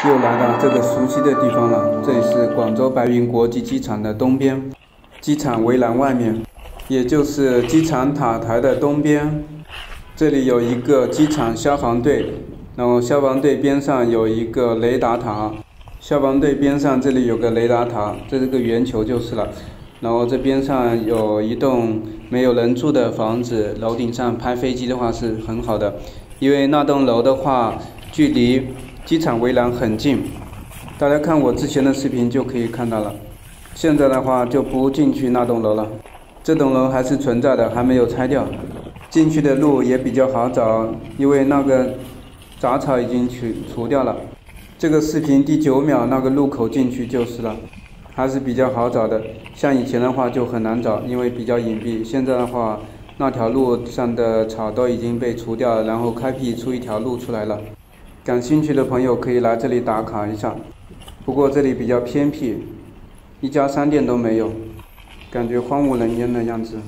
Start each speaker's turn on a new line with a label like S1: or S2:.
S1: 又来到这个熟悉的地方了，这里是广州白云国际机场的东边，机场围栏外面，也就是机场塔台的东边，这里有一个机场消防队，然后消防队边上有一个雷达塔，消防队边上这里有个雷达塔，这是个圆球就是了。然后这边上有一栋没有人住的房子，楼顶上拍飞机的话是很好的，因为那栋楼的话距离机场围栏很近，大家看我之前的视频就可以看到了。现在的话就不进去那栋楼了，这栋楼还是存在的，还没有拆掉。进去的路也比较好找，因为那个杂草已经除掉了。这个视频第9秒那个路口进去就是了。还是比较好找的，像以前的话就很难找，因为比较隐蔽。现在的话，那条路上的草都已经被除掉了，然后开辟出一条路出来了。感兴趣的朋友可以来这里打卡一下。不过这里比较偏僻，一家商店都没有，感觉荒无人烟的样子。